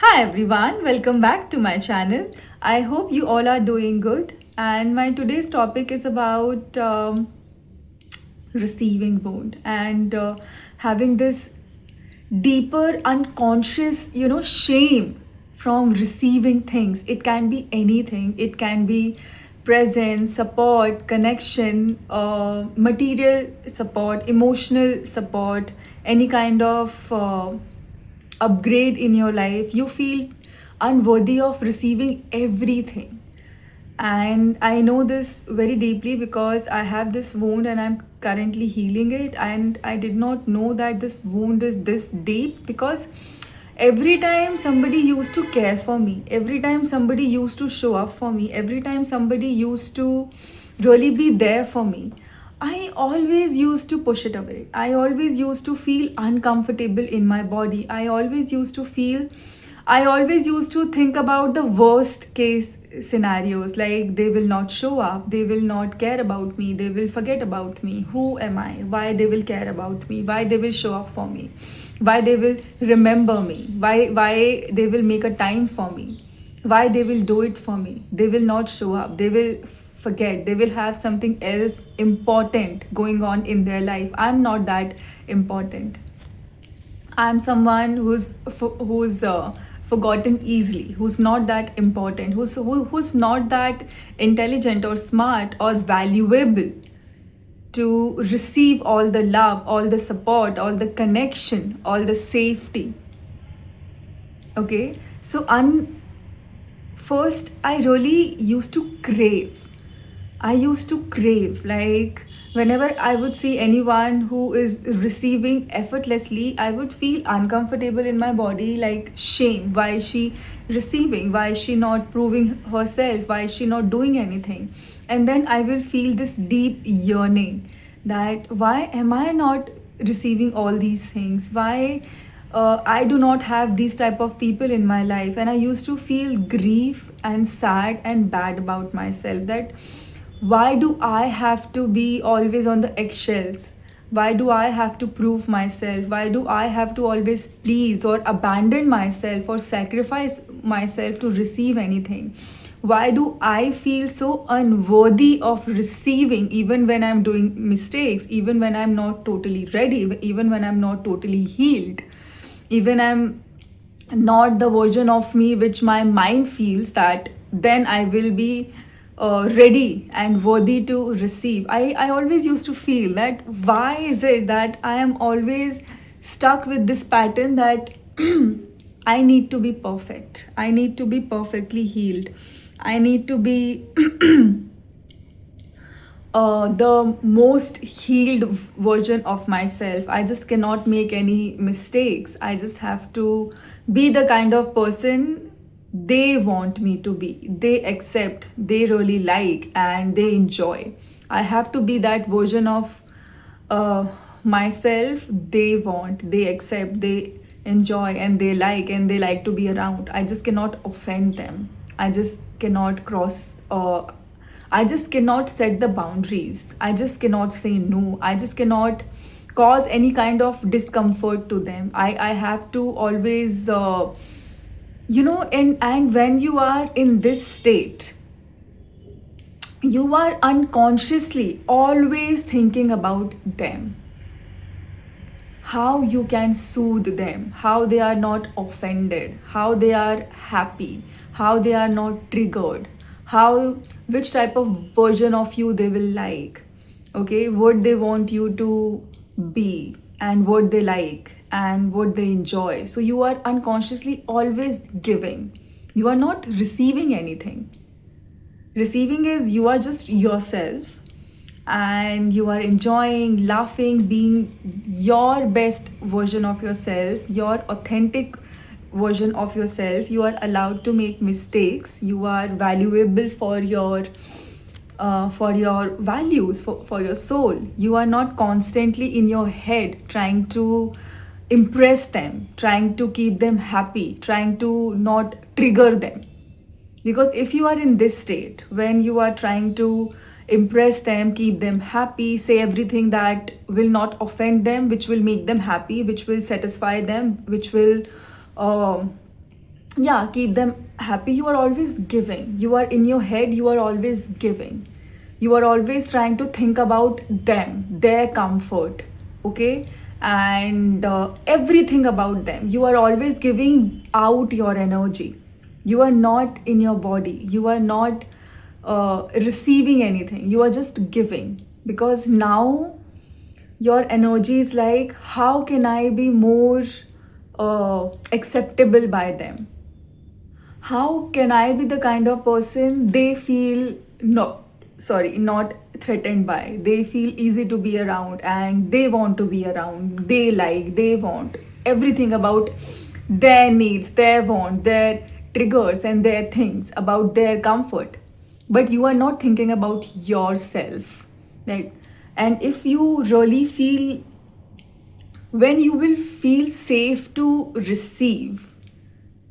Hi everyone, welcome back to my channel. I hope you all are doing good. And my today's topic is about receiving wound and having this deeper unconscious, shame from receiving things. It can be anything. It can be presence, support, connection, material support, emotional support, any kind of upgrade in your life. You feel unworthy of receiving everything. And I know this very deeply because I have this wound and I'm currently healing it. And I did not know that this wound is this deep because every time somebody used to care for me, every time somebody used to show up for me, every time somebody used to really be there for me, I always used to push it away. I always used to feel uncomfortable in my body. I always used to think about the worst case scenarios, like they will not show up, they will not care about me, they will forget about me. Who am I? Why they will care about me? Why they will show up for me? Why they will remember me? Why they will make a time for me? Why they will do it for me? They will not show up. They will forget. They will have something else important going on in their life. I'm not that important. I'm someone who's forgotten easily, who's not that important, who's not that intelligent or smart or valuable to receive all the love, all the support, all the connection, all the safety. Okay, so first I really used to crave. I used to crave, like, whenever I would see anyone who is receiving effortlessly, I would feel uncomfortable in my body, like shame. Why is she receiving? Why is she not proving herself? Why is she not doing anything? And then I will feel this deep yearning that why am I not receiving all these things? Why I do not have these type of people in my life? And I used to feel grief and sad and bad about myself, that why do I have to be always on the eggshells? Why do I have to prove myself? Why do I have to always please or abandon myself or sacrifice myself to receive anything? Why do I feel so unworthy of receiving, even when I'm doing mistakes, even when I'm not totally ready, even when I'm not totally healed, even I'm not the version of me which my mind feels that then I will be ready and worthy to receive. I always used to feel that why is it that I am always stuck with this pattern that I need to be perfect. I need to be perfectly healed. I need to be the most healed version of myself. I just cannot make any mistakes. I just have to be the kind of person they want me to be. They accept, they really like, and they enjoy. I have to be that version of uh, myself they want, they accept, they enjoy, and they like to be around. I just cannot offend them. I just cannot cross. I just cannot set the boundaries. I just cannot say no. I just cannot cause any kind of discomfort to them. I have to always, and when you are in this state, you are unconsciously always thinking about them, how you can soothe them, how they are not offended, how they are happy, how they are not triggered, how which type of version of you they will like, okay, what they want you to be, and what they like and what they enjoy. So you are unconsciously always giving. You are not receiving anything. Receiving is you are just yourself and you are enjoying, laughing, being your best version of yourself, your authentic version of yourself. You are allowed to make mistakes. You are valuable for your values, for your soul. You are not constantly in your head trying to impress them, trying to keep them happy, trying to not trigger them. Because if you are in this state, when you are trying to impress them, keep them happy, say everything that will not offend them, which will make them happy, which will satisfy them, which will um yeah, keep them happy. You are always giving. You are in your head, you are always giving. You are always trying to think about them, their comfort, okay, and everything about them. You are always giving out your energy. You are not in your body, you are not receiving anything, you are just giving. Because now your energy is like, how can I be more acceptable by them? How can I be the kind of person they feel, no, sorry, not threatened by? They feel easy to be around and they want to be around. They like, they want everything about their needs, their want, their triggers and their things, about their comfort. But you are not thinking about yourself. Like, and if you really feel, when you will feel safe to receive,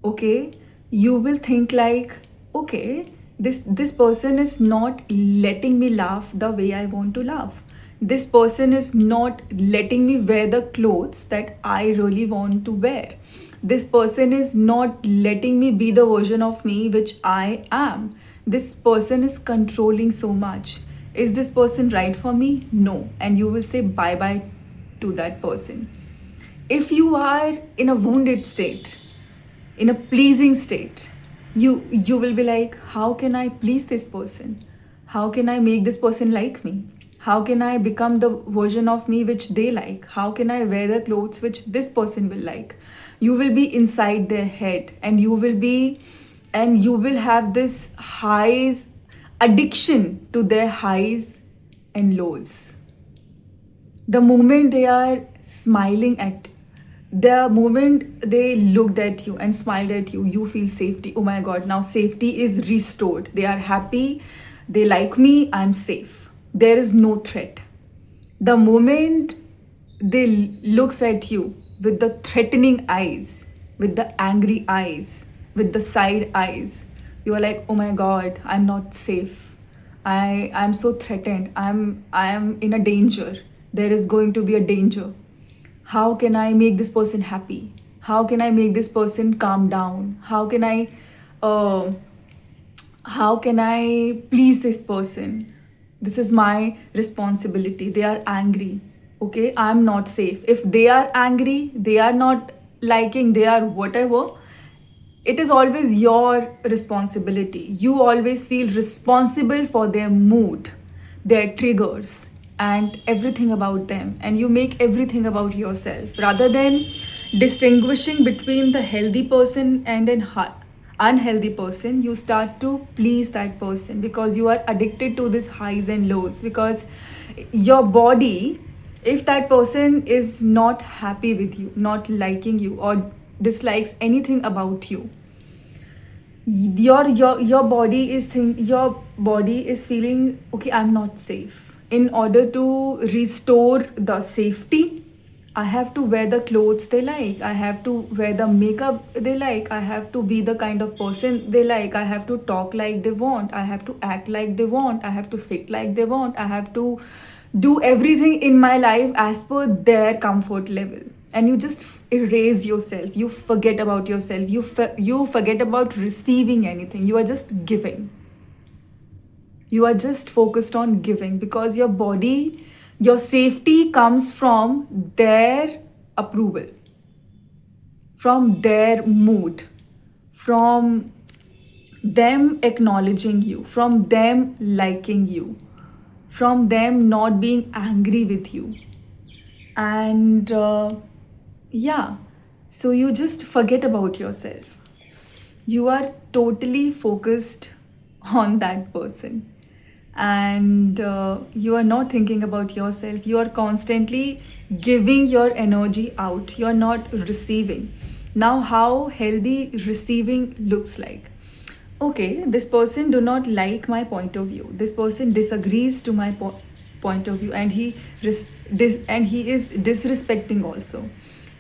okay, you will think like, okay, this person is not letting me laugh the way I want to laugh. This person is not letting me wear the clothes that I really want to wear. This person is not letting me be the version of me which I am. This person is controlling so much. Is this person right for me? No. And you will say bye bye to that person. If you are in a wounded state, in a pleasing state, you will be like, how can I please this person? How can I make this person like me? How can I become the version of me which they like? How can I wear the clothes which this person will like? You will be inside their head, and you will have this highs, addiction to their highs and lows. The moment they are smiling at, the moment they looked at you and smiled at you, you feel safety. Oh my god, now safety is restored. They are happy, they like me, I'm safe, there is no threat. The moment they looks at you with the threatening eyes, with the angry eyes, with the side eyes, you are like, oh my god, I'm not safe. I'm so threatened. I am in a danger. There is going to be a danger. How can I make this person happy? How can I make this person calm down? Uh, how can I please this person? This is my responsibility. They are angry, okay, I'm not safe. If they are angry, they are not liking, they are whatever, it is always your responsibility. You always feel responsible for their mood, their triggers, and everything about them. And you make everything about yourself rather than distinguishing between the healthy person and an unhealthy person. You start to please that person because you are addicted to these highs and lows. Because your body, if that person is not happy with you, not liking you, or dislikes anything about you, your body is feeling, okay, I'm not safe. In order to restore the safety, I have to wear the clothes they like, I have to wear the makeup they like, I have to be the kind of person they like, I have to talk like they want, I have to act like they want, I have to sit like they want, I have to do everything in my life as per their comfort level. And you just erase yourself, you forget about yourself, you forget about receiving anything. You are just giving. You are just focused on giving because your body, your safety comes from their approval, from their mood, from them acknowledging you, from them liking you, from them not being angry with you. And yeah, so you just forget about yourself. You are totally focused on that person, and you are not thinking about yourself. You are constantly giving your energy out, you are not receiving. Now, how healthy receiving looks like: okay, this person do not like my point of view, this person disagrees to my point of view, and he is disrespecting also.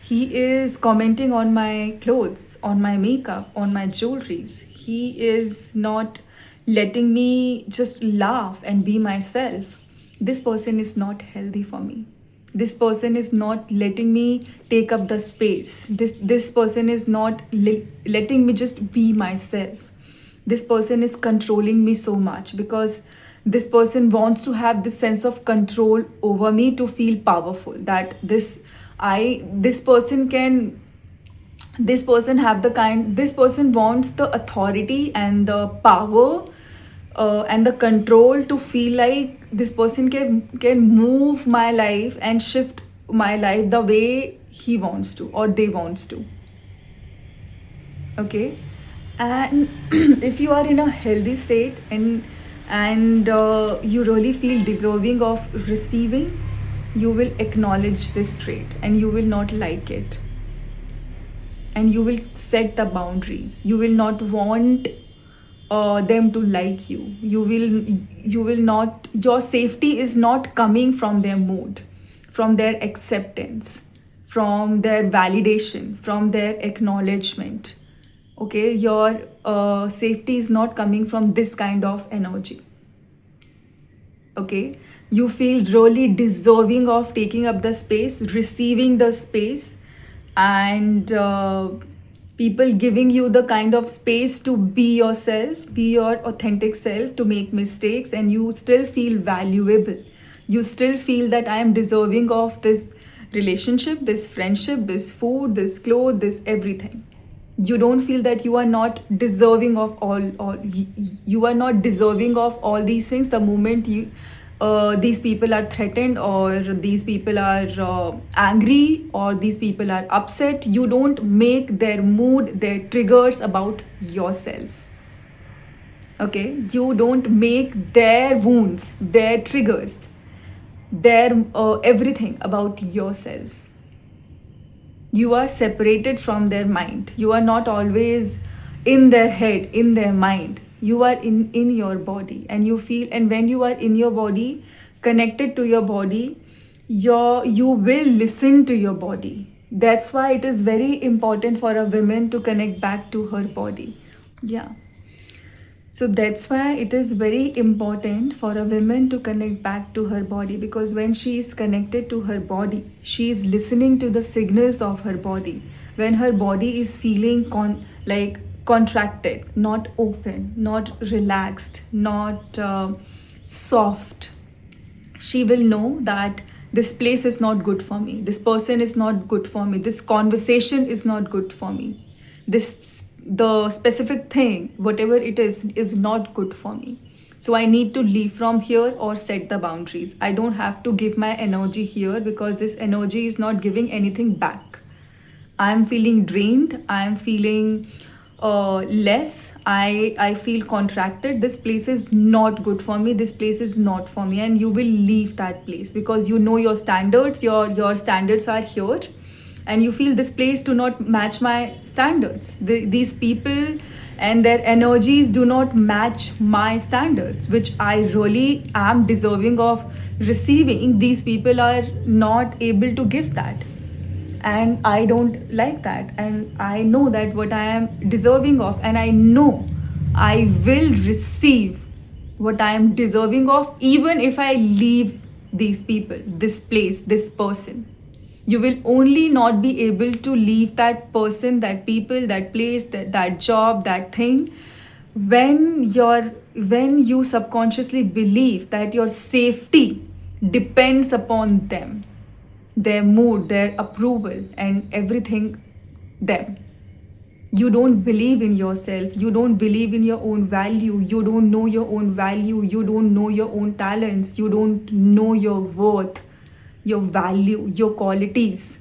He is commenting on my clothes, on my makeup, on my jewelries. He is not letting me just laugh and be myself. This person is not healthy for me. This person is not letting me take up the space. This person is not letting me just be myself. This person is controlling me so much, because this person wants to have this sense of control over me to feel powerful, that this person have the kind this person wants the authority and the power, and the control, to feel like this person can move my life and shift my life the way he wants to or they wants to. Okay. And if you are in a healthy state, and you really feel deserving of receiving, you will acknowledge this trait and you will not like it, and you will set the boundaries. You will not want them to like you. You will not, your safety is not coming from their mood, from their acceptance, from their validation, from their acknowledgement. Okay, your safety is not coming from this kind of energy. Okay, you feel really deserving of taking up the space, receiving the space, and people giving you the kind of space to be yourself, be your authentic self, to make mistakes, and you still feel valuable. You still feel that I am deserving of this relationship, this friendship, this food, this clothes, this everything. You don't feel that you are not deserving of all you are not deserving of all these things. The moment these people are threatened, or these people are angry, or these people are upset, you don't make their mood, their triggers about yourself. Okay, you don't make their wounds, their triggers, their everything about yourself. You are separated from their mind. You are not always in their head, in their mind. You are in your body, and you feel, and when you are in your body, connected to your body, you will listen to your body. That's why it is very important for a woman to connect back to her body. Yeah. So that's why it is very important for a woman to connect back to her body, because when she is connected to her body, she is listening to the signals of her body. When her body is feeling contracted, not open, not relaxed, not soft, she will know that this place is not good for me. This person is not good for me. This conversation is not good for me. The specific thing, whatever it is not good for me. So I need to leave from here or set the boundaries. I don't have to give my energy here, because this energy is not giving anything back. I'm feeling drained. I'm feeling less. I feel contracted. This place is not good for me. This place is not for me, and you will leave that place, because you know your standards. Your standards are here, and you feel this place do not match my standards. These people and their energies do not match my standards, which I really am deserving of receiving. These people are not able to give that, and I don't like that, and I know that what I am deserving of, and I know I will receive what I am deserving of, even if I leave these people, this place, this person. You will only not be able to leave that person, that people, that place, that job, that thing, when you subconsciously believe that your safety depends upon them, their mood, their approval, and everything. Them, you don't believe in yourself. You don't believe in your own value. You don't know your own value. You don't know your own talents. You don't know your worth, your value, your qualities.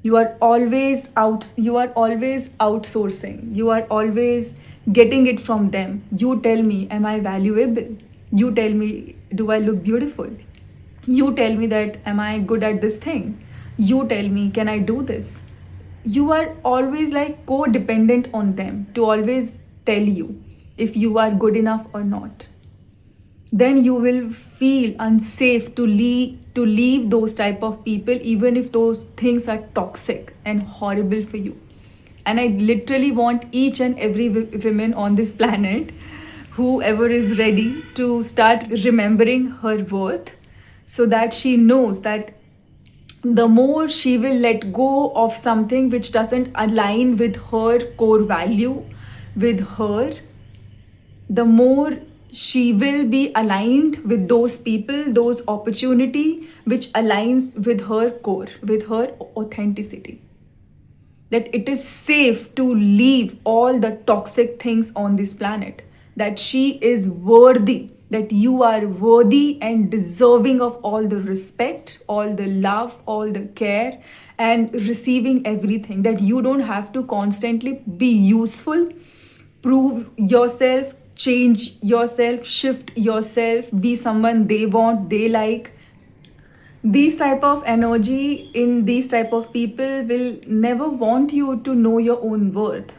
You are always outsourcing. You are always getting it from them. You tell me, am I valuable? You tell me, do I look beautiful? You tell me that, am I good at this thing? You tell me, can I do this? You are always like codependent on them to always tell you if you are good enough or not. Then you will feel unsafe to leave those type of people, even if those things are toxic and horrible for you. And I literally want each and every woman on this planet, whoever is ready, to start remembering her worth, so that she knows that the more she will let go of something which doesn't align with her core value, with her, the more she will be aligned with those people, those opportunity which aligns with her core, with her authenticity. That it is safe to leave all the toxic things on this planet, that she is worthy, that you are worthy and deserving of all the respect, all the love, all the care, and receiving everything. That you don't have to constantly be useful, prove yourself, change yourself, shift yourself, be someone they want, they like. These type of energy in these type of people will never want you to know your own worth,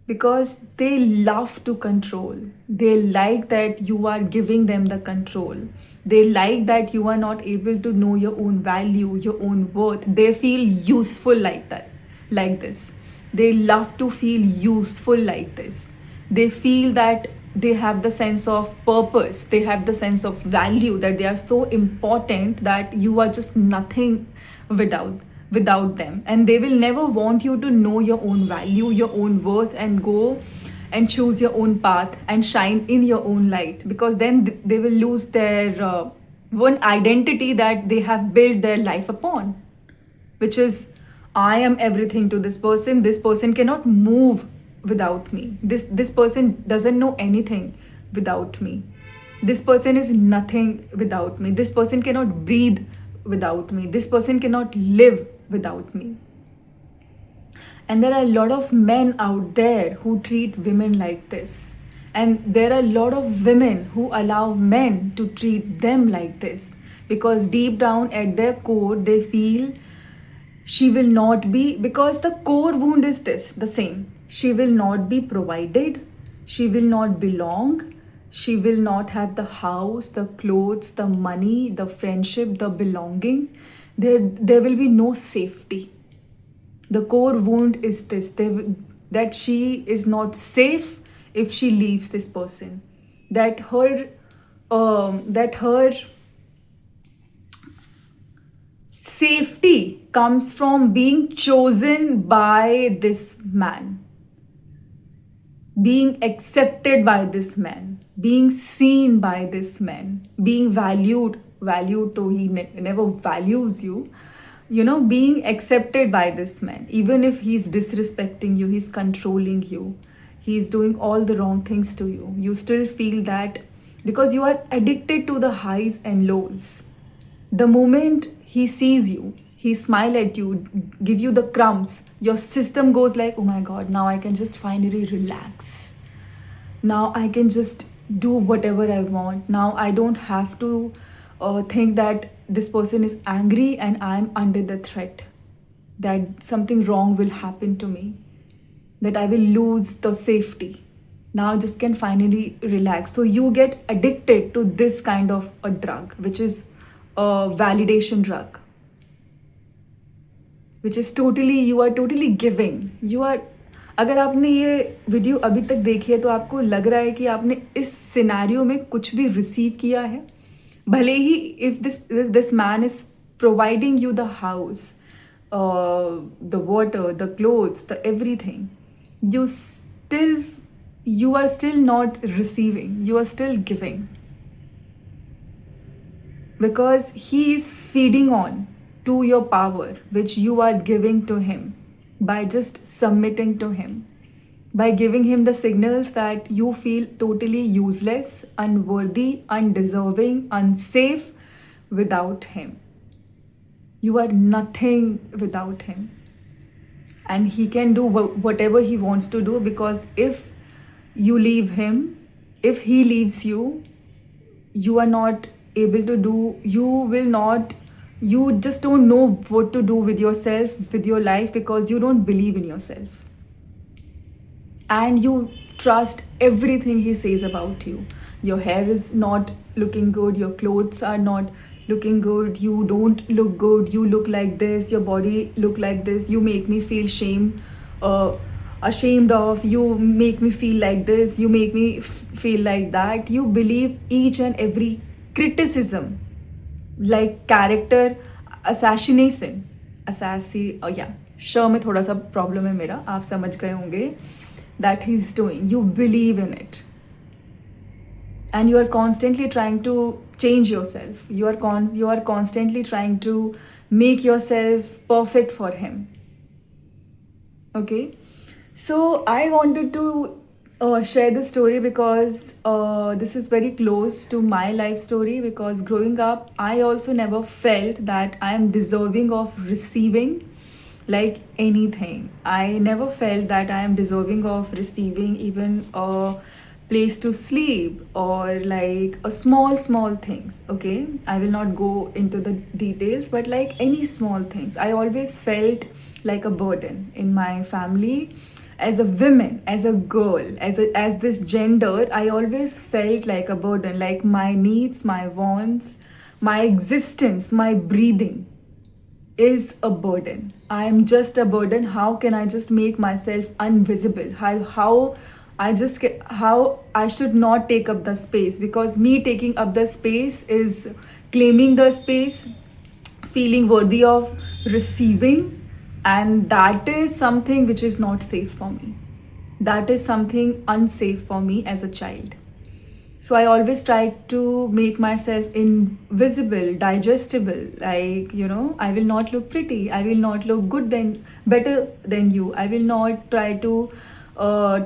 because they love to control. They like that you are giving them the control. They like that you are not able to know your own value, your own worth. They feel useful like that, like this. They love to feel useful like this. They feel that they have the sense of purpose, they have the sense of value, that they are so important that you are just nothing without them. And they will never want you to know your own value, your own worth, and go and choose your own path and shine in your own light, because then they will lose their one identity that they have built their life upon, which is, I am everything to this person. This person cannot move without me. This person doesn't know anything without me. This person is nothing without me. This person cannot breathe without me. This person cannot live without me. And there are a lot of men out there who treat women like this. And there are a lot of women who allow men to treat them like this, because deep down at their core, they feel she will not be, because the core wound is this, the same. She will not be provided. She will not belong. She will not have the house, the clothes, the money, the friendship, the belonging. There will be no safety. The core wound is this, that she is not safe if she leaves this person. That her safety comes from being chosen by this man, being accepted by this man, being seen by this man, being valued, though he never values you, being accepted by this man. Even if he's disrespecting you, he's controlling you, he's doing all the wrong things to you, you still feel that, because you are addicted to the highs and lows. The moment he sees you, he smile at you, give you the crumbs, your system goes like, oh my god, now I can just finally relax. Now I can just do whatever I want. Now I don't have to think that this person is angry and I'm under the threat, that something wrong will happen to me, that I will lose the safety. Now I just can finally relax. So you get addicted to this kind of a drug, which is a validation drug, which is totally, you are totally giving. You are, अगर आपने ये video अभी तक देखी है तो आपको लग रहा है कि आपने इस सिनेरियो में कुछ भी रिसीव किया है, भले ही if this man is providing you the house, the water, the clothes, the everything, you are still not receiving, you are still giving, because he is feeding on to your power which you are giving to him by just submitting to him, by giving him the signals that you feel totally useless, unworthy, undeserving, unsafe without him. You are nothing without him. And he can do whatever he wants to do, because if you leave him, if he leaves you, you are not able to do, you just don't know what to do with yourself, with your life, because you don't believe in yourself. And you trust everything he says about you. Your hair is not looking good, your clothes are not looking good, you don't look good, you look like this, your body look like this, you make me feel ashamed of, you make me feel like this, you make me feel like that. You believe each and every criticism, like character. assassination, yeah, sure में थोड़ा सा problem है मेरा, आप समझ गए होंगे, that he's doing. You believe in it, and you are constantly trying to change yourself. You are constantly trying to make yourself perfect for him. Okay, so I wanted to share this story because this is very close to my life story. Because growing up, I also never felt that I am deserving of receiving like anything. I never felt that I am deserving of receiving even a place to sleep or like a small things. Okay, I will not go into the details, but like any small things, I always felt like a burden in my family. As a woman, as a girl, as this gender, I always felt like a burden, like my needs, my wants, my existence, my breathing is a burden. I am just a burden. How can I just make myself invisible? How I should not take up the space, because me taking up the space is claiming the space, feeling worthy of receiving, and that is something which is not safe for me. That is something unsafe for me as a child. So I always try to make myself invisible, digestible. Like, I will not look pretty. I will not look better than you. I will not try to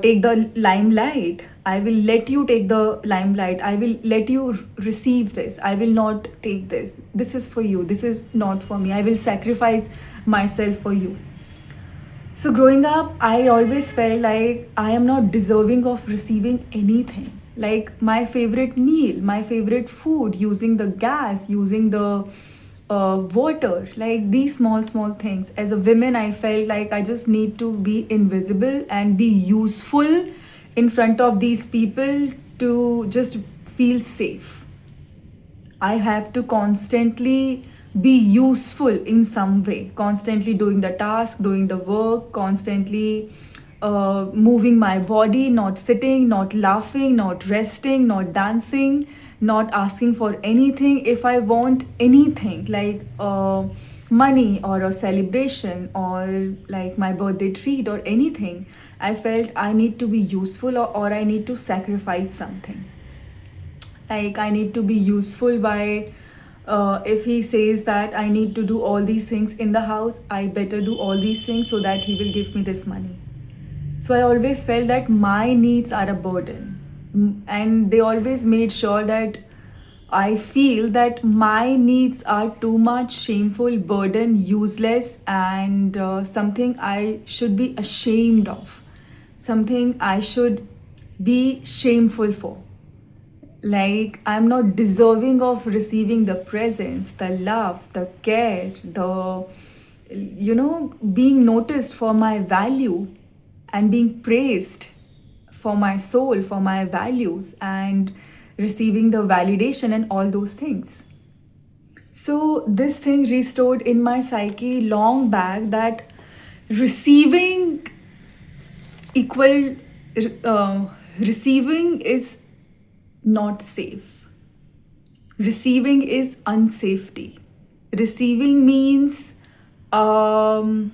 take the limelight. I will let you take the limelight. I will let you receive this. I will not take this. This is for you. This is not for me. I will sacrifice myself for you. So growing up, I always felt like I am not deserving of receiving anything. Like my favorite meal, my favorite food, using the gas, using the water, like these small things. As a woman, I felt like I just need to be invisible and be useful in front of these people to just feel safe. I have to constantly be useful in some way, constantly doing the task, doing the work, constantly moving my body, not sitting, not laughing, not resting, not dancing, not asking for anything. If I want anything like money or a celebration or like my birthday treat or anything, I felt I need to be useful, or I need to sacrifice something. Like I need to be useful by if he says that I need to do all these things in the house, I better do all these things so that he will give me this money. So I always felt that my needs are a burden. And they always made sure that I feel that my needs are too much, shameful, burden, useless, and something I should be ashamed of, something I should be shameful for. Like I'm not deserving of receiving the presence, the love, the care, the being noticed for my value and being praised for my soul, for my values, and receiving the validation and all those things. So this thing restored in my psyche long back that receiving equal receiving is not safe. Receiving is unsafety. Receiving means um,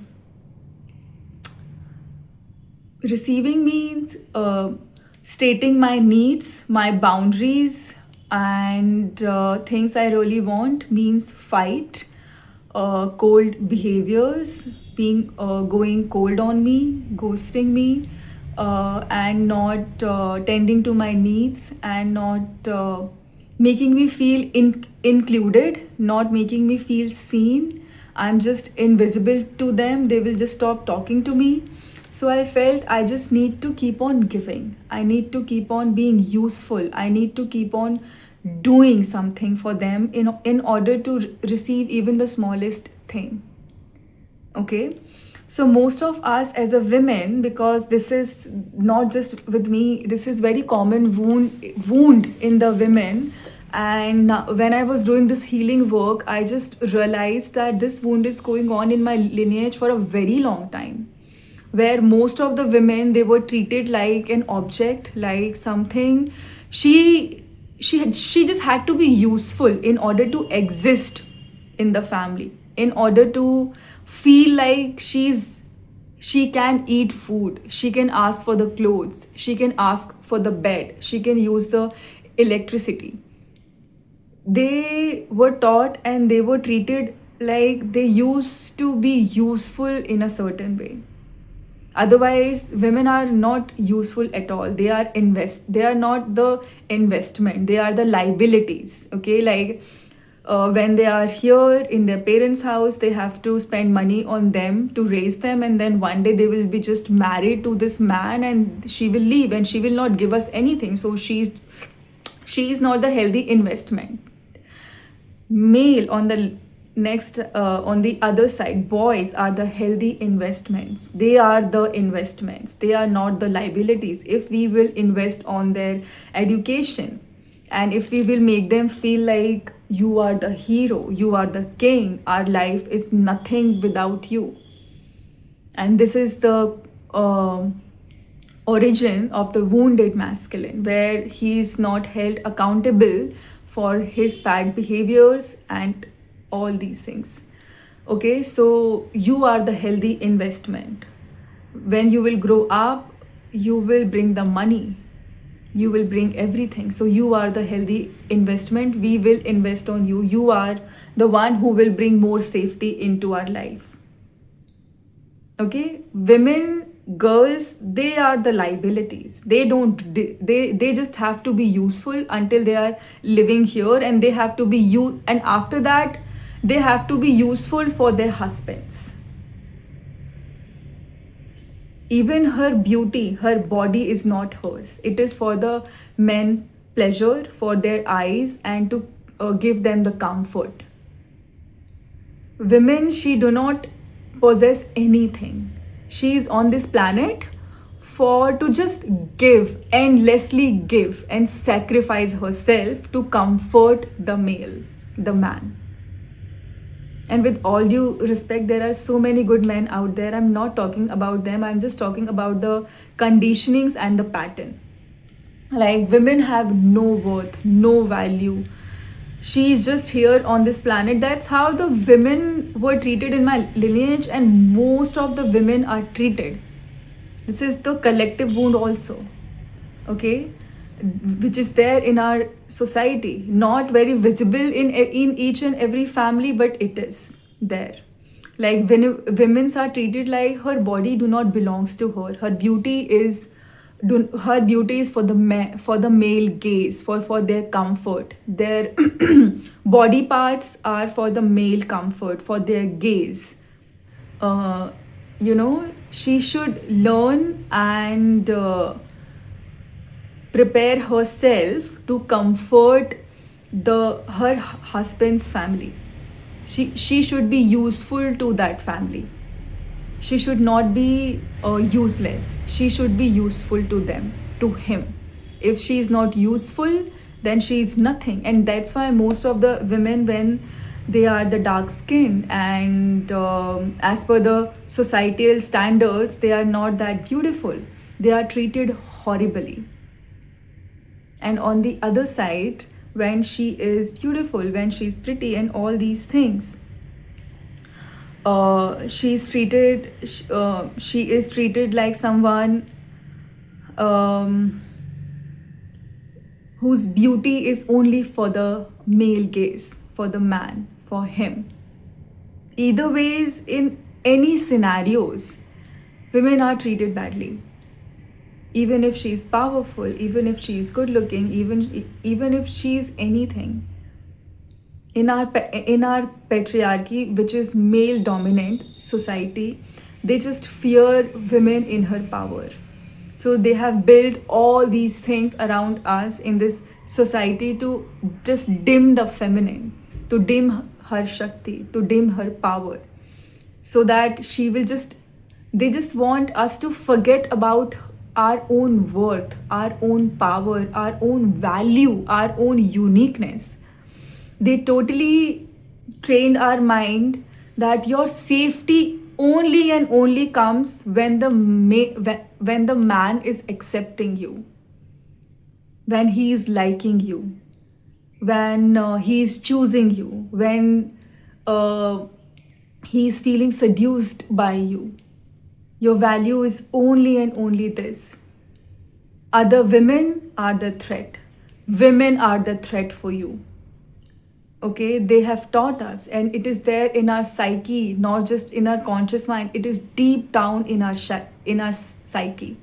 stating my needs, my boundaries, and things I really want. Means fight, cold behaviors, being going cold on me, ghosting me, and not tending to my needs, and not making me feel included, not making me feel seen. I'm just invisible to them. They will just stop talking to me. So I felt I just need to keep on giving. I need to keep on being useful. I need to keep on doing something for them in order to receive even the smallest thing. Okay, so most of us as a women, because this is not just with me, this is very common wound in the women. And when I was doing this healing work, I just realized that this wound is going on in my lineage for a very long time, where most of the women, they were treated like an object, like something. She just had to be useful in order to exist in the family. in order to feel like she can eat food, she can ask for the clothes, she can ask for the bed, she can use the electricity. They were taught and they were treated like they used to be useful in a certain way. Otherwise women are not useful at all. They are not the investment, they are the liabilities. Okay, like when they are here in their parents house, they have to spend money on them to raise them, and then one day they will be just married to this man and she will leave and she will not give us anything. So she is not the healthy investment. Male on the next on the other side, boys are the healthy investments. They are the investments, they are not the liabilities. If we will invest on their education, and if we will make them feel like you are the hero, you are the king, our life is nothing without you. And this is the origin of the wounded masculine, where he is not held accountable for his bad behaviors and all these things. Okay, so you are the healthy investment. When you will grow up, you will bring the money, you will bring everything. So you are the healthy investment. We will invest on you. You are the one who will bring more safety into our life. Okay, women, girls, they are the liabilities. They just have to be useful until they are living here, and they have to be you, and after that they have to be useful for their husbands. Even her beauty, her body is not hers. It is for the men pleasure, for their eyes, and to give them the comfort. Women, she do not possess anything. She is on this planet for to just give, endlessly give, and sacrifice herself to comfort the male, the man. And with all due respect, there are so many good men out there. I'm not talking about them, I'm just talking about the conditionings and the pattern. Like, women have no worth, no value. She is just here on this planet. That's how the women were treated in my lineage, and most of the women are treated. This is the collective wound also, okay, which is there in our society, not very visible in each and every family, but it is there. Like, when women's are treated like her body do not belongs to her, her beauty is for for the male gaze, for their comfort. Their body parts are for the male comfort, for their gaze. uh, she should learn and prepare herself to comfort her husband's family. She should be useful to that family. She should not be useless. She should be useful to them, to him. If she is not useful, then she is nothing. And that's why most of the women, when they are the dark skin and as per the societal standards, they are not that beautiful. They are treated horribly. And on the other side, when she is beautiful, when she's pretty and all these things, she is treated like someone whose beauty is only for the male gaze, for the man, for him. Either ways, in any scenarios, women are treated badly. Even if she's powerful, even if she's good looking, even if she's anything. In our patriarchy, which is male dominant society, they just fear women in her power. So they have built all these things around us in this society to just dim the feminine, to dim her shakti, to dim her power, so that they just want us to forget about our own worth, our own power, our own value, our own uniqueness. They totally trained our mind that your safety only and only comes when when the man is accepting you, when he is liking you, when he is choosing you, when He's feeling seduced by you. Your value is only and only this. Other women are the threat. Women are the threat for you. Okay, they have taught us, and it is there in our psyche, not just in our conscious mind. It is deep down in our psyche.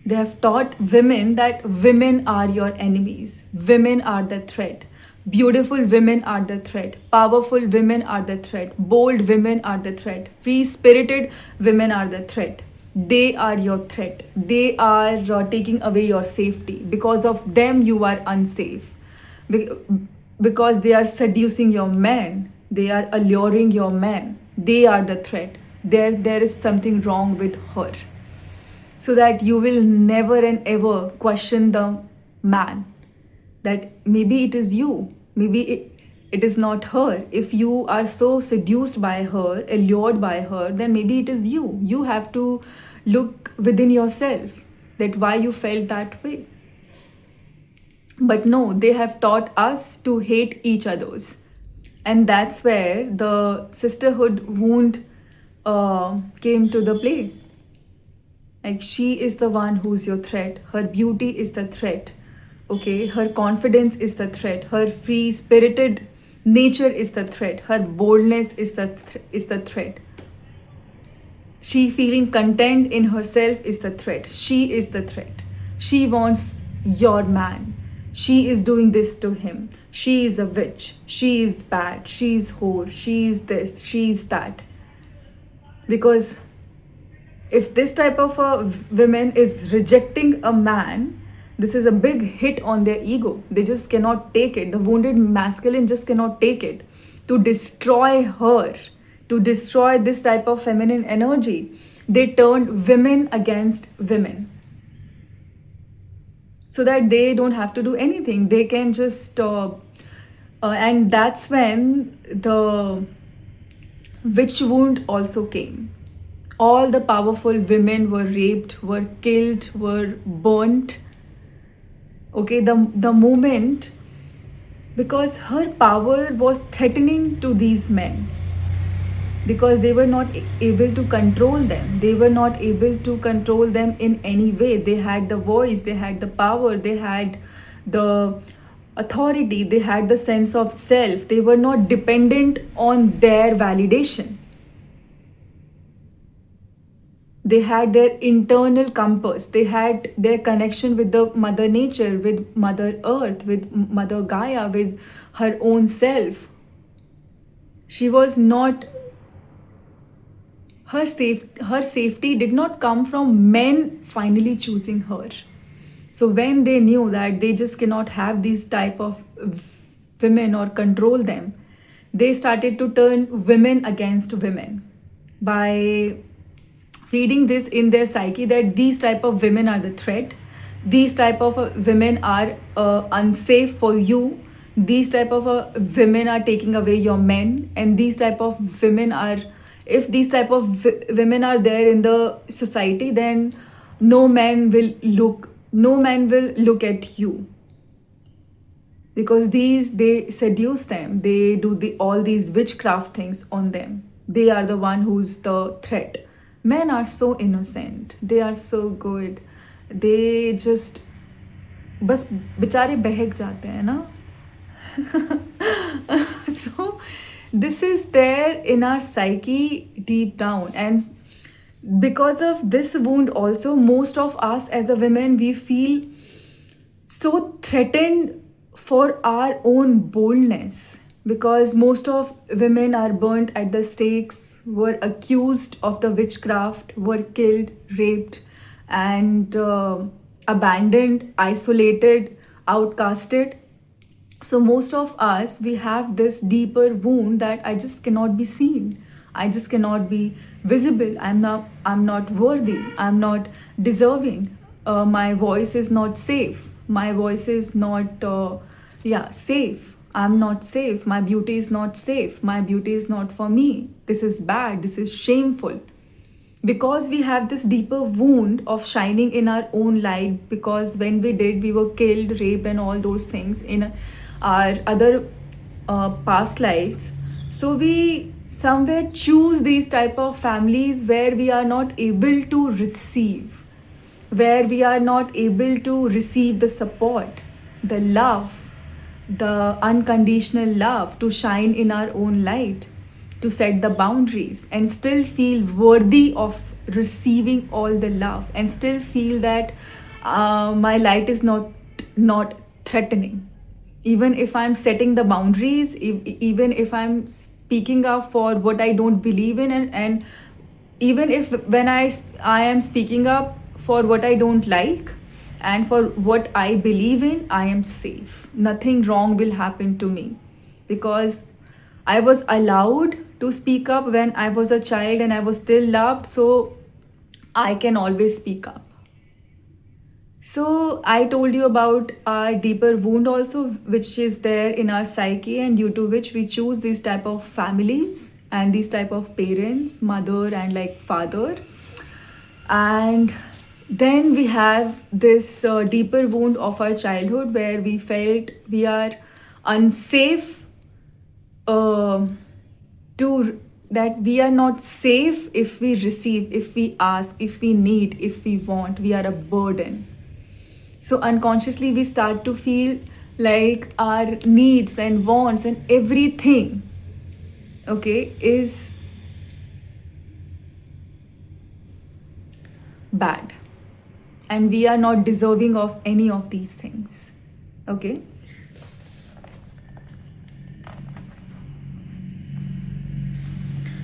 They have taught women that women are your enemies. Women are the threat. Beautiful women are the threat. Powerful women are the threat. Bold women are the threat. Free spirited women are the threat. They are your threat. They are taking away your safety. Because of them, you are unsafe. Be- Because they are seducing your man. They are alluring your man. They are the threat. There is something wrong with her, so that you will never and ever question the man, that maybe it is you, maybe it is not her. If you are so seduced by her, allured by her, then maybe it is you. You have to look within yourself, that why you felt that way. But no, they have taught us to hate each others, and that's where the sisterhood wound came to the play. Like, she is the one who's your threat. Her beauty is the threat. Okay, her confidence is the threat. Her free spirited nature is the threat. Her boldness is the threat. She feeling content in herself is the threat. She is the threat. She wants your man. She is doing this to him. She is a witch. She is bad. She is whore. She is this. She is that. Because if this type of a woman is rejecting a man, this is a big hit on their ego. They just cannot take it. The wounded masculine just cannot take it. To destroy her, to destroy this type of feminine energy, they turned women against women, so that they don't have to do anything. They can just and that's when the witch wound also came. All the powerful women were raped, were killed, were burnt. Okay, the moment, because her power was threatening to these men, because they were not able to control them. They were not able to control them in any way. They had the voice, they had the power, they had the authority, they had the sense of self. They were not dependent on their validation. They had their internal compass. They had their connection with the mother nature, with mother earth, with mother Gaia, with her own self. She was not, her safety did not come from men finally choosing her. So when they knew that they just cannot have these type of women or control them, they started to turn women against women by feeding this in their psyche, that these type of women are the threat. These type of women are unsafe for you. These type of women are taking away your men. And these type of women are, if these type of women are there in the society, then no man will look at you, because they seduce them. They do all these witchcraft things on them. They are the one who's the threat. Men are so innocent, they are so good. They just बस बेचारे बहक जाते हैं ना. So this is there in our psyche deep down, and because of this wound also, most of us as a women, we feel so threatened for our own boldness, because most of women are burnt at the stakes, were accused of the witchcraft, were killed, raped, and abandoned, isolated, outcasted. So most of us, we have this deeper wound that I just cannot be seen. I just cannot be visible. I'm not worthy. I'm not deserving. My voice is not safe. My voice is not safe. I'm not safe. My beauty is not safe. My beauty is not for me. This is bad. This is shameful. Because we have this deeper wound of shining in our own light, because when we were killed, raped, and all those things in our other past lives. So we somewhere choose these type of families where we are not able to receive, where we are not able to receive the support, the love, the unconditional love, to shine in our own light, to set the boundaries and still feel worthy of receiving all the love, and still feel that my light is not threatening. Even if I'm setting the boundaries, even if I'm speaking up for what I don't believe in, and even if when I am speaking up for what I don't like and for what I believe in, I am safe. Nothing wrong will happen to me, because I was allowed to speak up when I was a child and I was still loved, so I can always speak up. So, I told you about our deeper wound also, which is there in our psyche, and due to which we choose these type of families and these type of parents, mother and like father. And then we have this deeper wound of our childhood where we felt we are unsafe, to that we are not safe if we receive, if we ask, if we need, if we want, we are a burden. So unconsciously we start to feel like our needs and wants and everything, okay, is bad, and we are not deserving of any of these things, okay.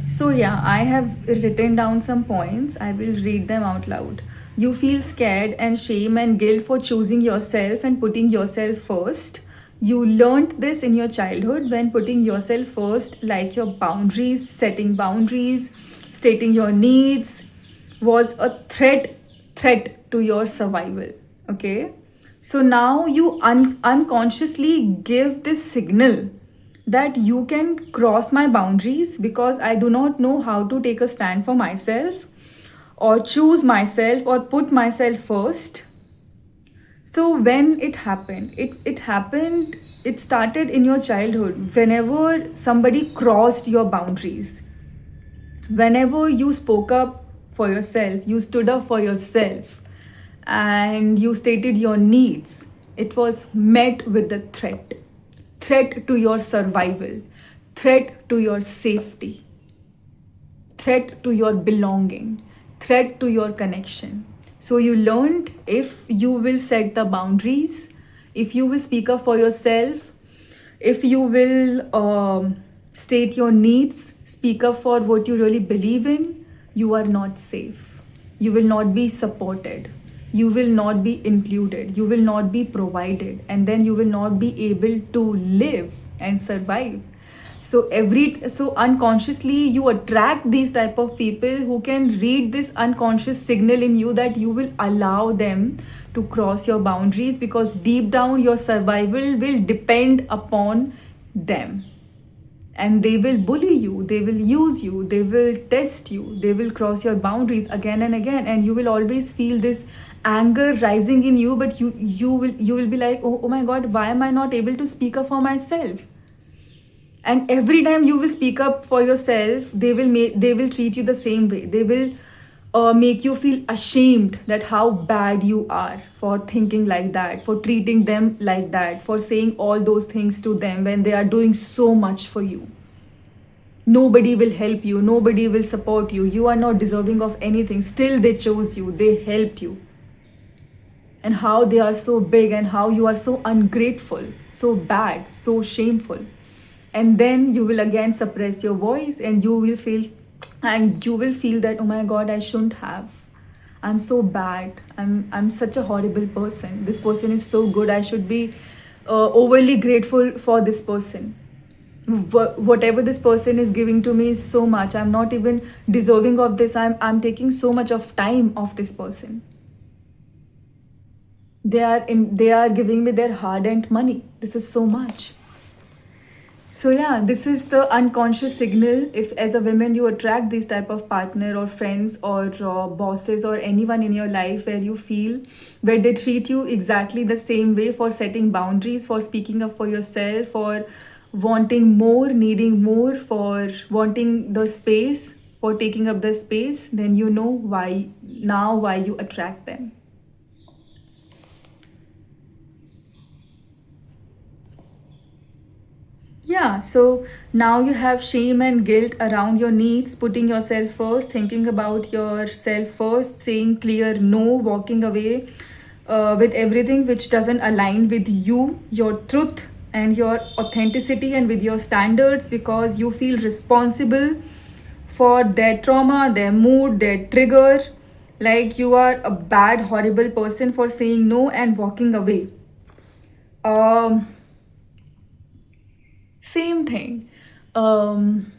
So, yeah, I have written down some points. I will read them out loud. You feel scared and shame and guilt for choosing yourself and putting yourself first. You learned this in your childhood when putting yourself first, like your boundaries, setting boundaries, stating your needs, was a threat to your survival. Okay. So now you unconsciously give this signal that you can cross my boundaries because I do not know how to take a stand for myself or choose myself or put myself first. So when it happened, it started in your childhood. Whenever somebody crossed your boundaries, whenever you spoke up for yourself, you stood up for yourself, and you stated your needs, it was met with the threat to your survival, threat to your safety, threat to your belonging, threat to your connection. So you learned, if you will set the boundaries, if you will speak up for yourself, if you will state your needs, speak up for what you really believe in, you are not safe. You will not be supported. You will not be included. You will not be provided. And then you will not be able to live and survive. So unconsciously you attract these type of people who can read this unconscious signal in you, that you will allow them to cross your boundaries, because deep down your survival will depend upon them, and they will bully you, they will use you, they will test you, they will cross your boundaries again and again, and you will always feel this anger rising in you. But you will be like, oh my god, why am I not able to speak up for myself? And every time you will speak up for yourself, they will treat you the same way. They will make you feel ashamed that how bad you are for thinking like that, for treating them like that, for saying all those things to them when they are doing so much for you. Nobody will help you, nobody will support you, you are not deserving of anything, still they chose you, they helped you. And how they are so big, and how you are so ungrateful, so bad, so shameful. And then you will again suppress your voice, and you will feel that, oh my god, I shouldn't have, I'm so bad, I'm such a horrible person, this person is so good, I should be overly grateful for this person. Whatever this person is giving to me is so much, I'm not even deserving of this, I'm taking so much of time of this person. They are giving me their hard earned money, this is so much. So yeah, this is the unconscious signal. If as a woman you attract these type of partner or friends or bosses or anyone in your life where you feel, where they treat you exactly the same way, for setting boundaries, for speaking up for yourself, for wanting more, needing more, for wanting the space, for taking up the space, then you know why you attract them. Yeah, so now you have shame and guilt around your needs, putting yourself first, thinking about yourself first, saying clear no, walking away with everything which doesn't align with you, your truth, and your authenticity, and with your standards, because you feel responsible for their trauma, their mood, their trigger. Like you are a bad, horrible person for saying no and walking away. Um, Same thing. um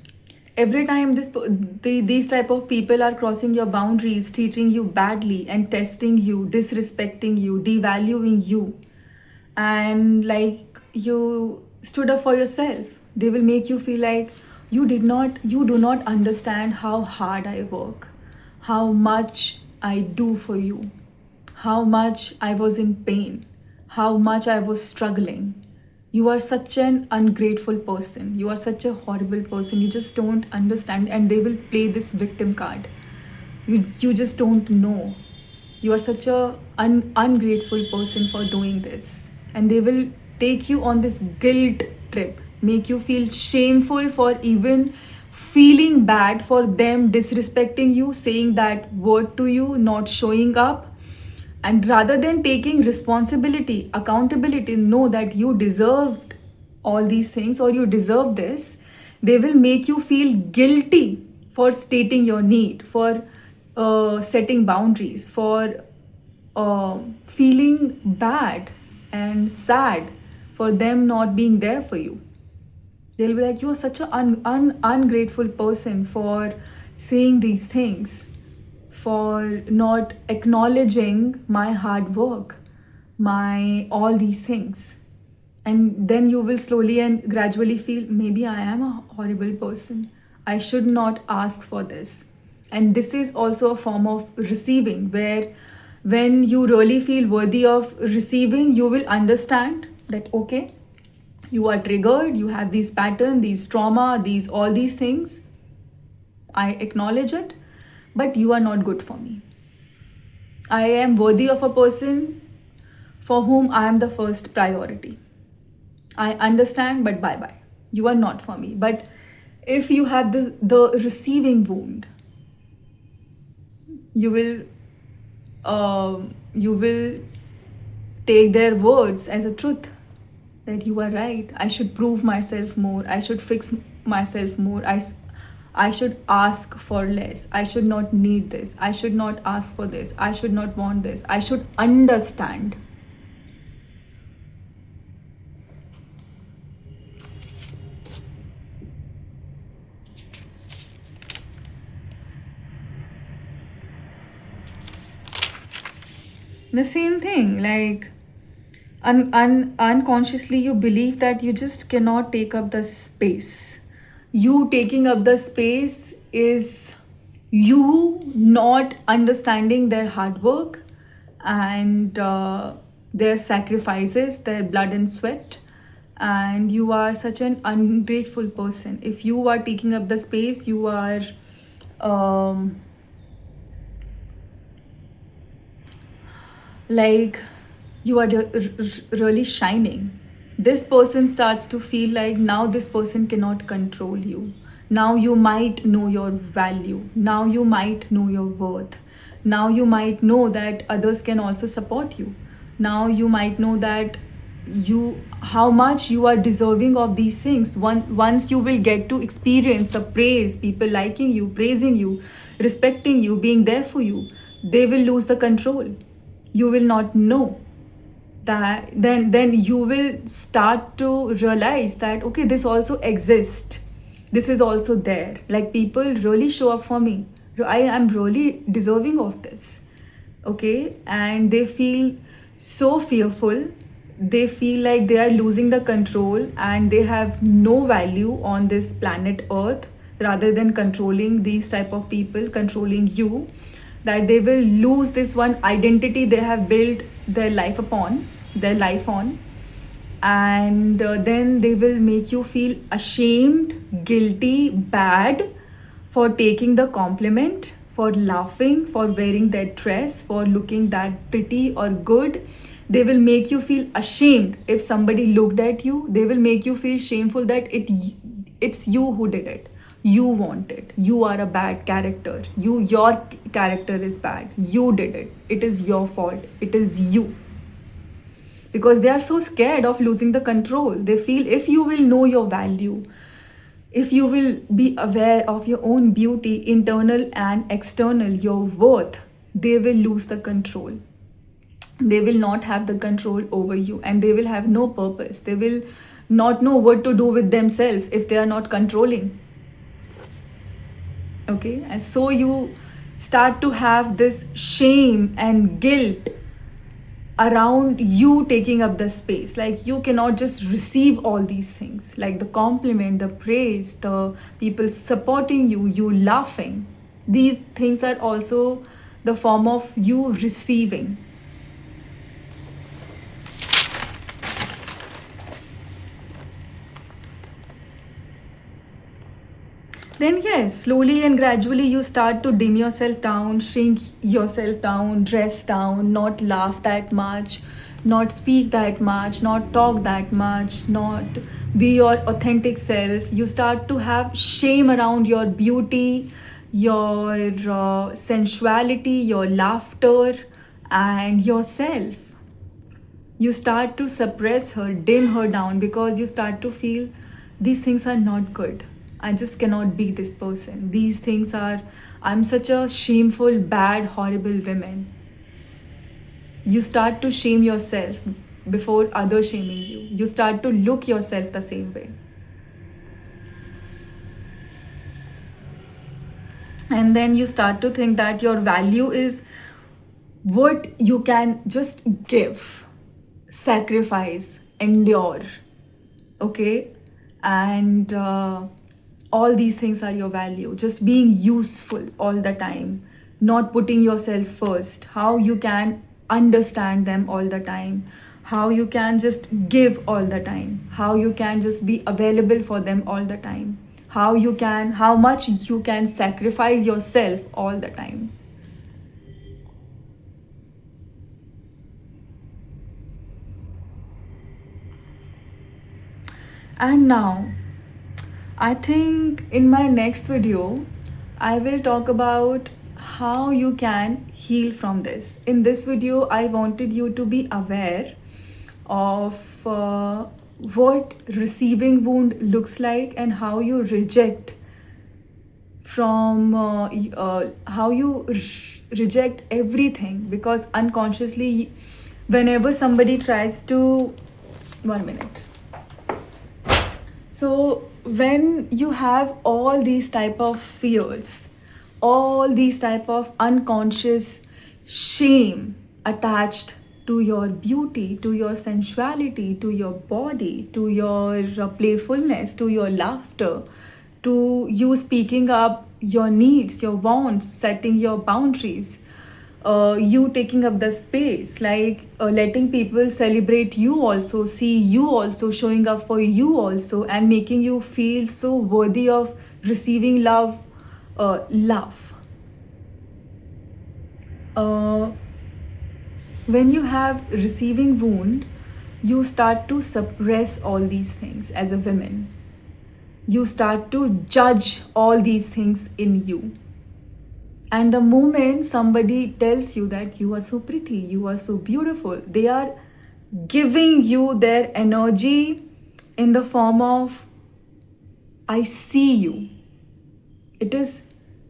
every time these type of people are crossing your boundaries, treating you badly and testing you, disrespecting you, devaluing you, and like you stood up for yourself, they will make you feel like you do not understand how hard I work, how much I do for you, how much I was in pain, how much I was struggling. You are such an ungrateful person. You are such a horrible person. You just don't understand. And they will play this victim card. You just don't know. You are such a ungrateful person for doing this. And they will take you on this guilt trip, make you feel shameful for even feeling bad for them disrespecting you, saying that word to you, not showing up. And rather than taking responsibility, accountability, know that you deserved all these things or you deserve this, they will make you feel guilty for stating your need, for setting boundaries, for feeling bad and sad for them not being there for you. They'll be like, you are such an ungrateful person for saying these things, for not acknowledging my hard work, my all these things. And then you will slowly and gradually feel, maybe I am a horrible person. I should not ask for this. And this is also a form of receiving, where when you really feel worthy of receiving, you will understand that, okay, you are triggered, you have these pattern, these trauma, these all these things. I acknowledge it, but you are not good for me. I am worthy of a person for whom I am the first priority. I understand, but bye bye. You are not for me. But if you have the receiving wound, you will take their words as a truth, that you are right. I should prove myself more. I should fix myself more. I should ask for less. I should not need this. I should not ask for this. I should not want this. I should understand. The same thing, like unconsciously you believe that you just cannot take up the space. You taking up the space is you not understanding their hard work and their sacrifices, their blood and sweat. And you are such an ungrateful person. If you are taking up the space, you are um, like you are really shining. This person starts to feel like now this person cannot control you. Now you might know your value. Now you might know your worth. Now you might know that others can also support you. Now you might know that you how much you are deserving of these things. Once you will get to experience the praise, people liking you, praising you, respecting you, being there for you, they will lose the control. You will not know that. Then you will start to realize that, okay, this also exists, this is also there. Like people really show up for me. I am really deserving of this. Okay, and they feel so fearful. They feel like they are losing the control and they have no value on this planet earth, rather than controlling these type of people, controlling you, that they will lose this one identity they have built their life on. and then they will make you feel ashamed, guilty, bad for taking the compliment, for laughing, for wearing that dress, for looking that pretty or good. They will make you feel ashamed if somebody looked at you. They will make you feel shameful that it's you who did it. You want it. You are a bad character. Your character is bad. You did it. It is your fault. It is you, because they are so scared of losing the control. They feel if you will know your value, if you will be aware of your own beauty, internal and external, your worth, they will lose the control. They will not have the control over you, and they will have no purpose. They will not know what to do with themselves if they are not controlling. Okay, and so you start to have this shame and guilt around you taking up the space. Like, you cannot just receive all these things, like the compliment, the praise, the people supporting you, you laughing. These things are also the form of you receiving. Then yes, slowly and gradually you start to dim yourself down, shrink yourself down, dress down, not laugh that much, not speak that much, not talk that much, not be your authentic self. You start to have shame around your beauty, your sensuality, your laughter, and yourself. You start to suppress her, dim her down, because you start to feel these things are not good. I just cannot be this person. These things are, I'm such a shameful, bad, horrible woman. You start to shame yourself before others shaming you. You start to look yourself the same way. And then you start to think that your value is what you can just give, sacrifice, endure. Okay, and all these things are your value. Just being useful all the time, not putting yourself first. How you can understand them all the time, how you can just give all the time, how you can just be available for them all the time, how much you can sacrifice yourself all the time. And now, I think in my next video, I will talk about how you can heal from this. In this video, I wanted you to be aware of what receiving wound looks like, and how you reject from how you reject everything, because unconsciously, whenever somebody tries to, 1 minute. So when you have all these type of fears, all these type of unconscious shame attached to your beauty, to your sensuality, to your body, to your playfulness, to your laughter, to you speaking up your needs, your wants, setting your boundaries, you taking up the space, like letting people celebrate you also, see you also, showing up for you also, and making you feel so worthy of receiving love. uh, when you have receiving wound, you start to suppress all these things as a woman. You start to judge all these things in you. And the moment somebody tells you that you are so pretty, you are so beautiful, they are giving you their energy in the form of, I see you. It is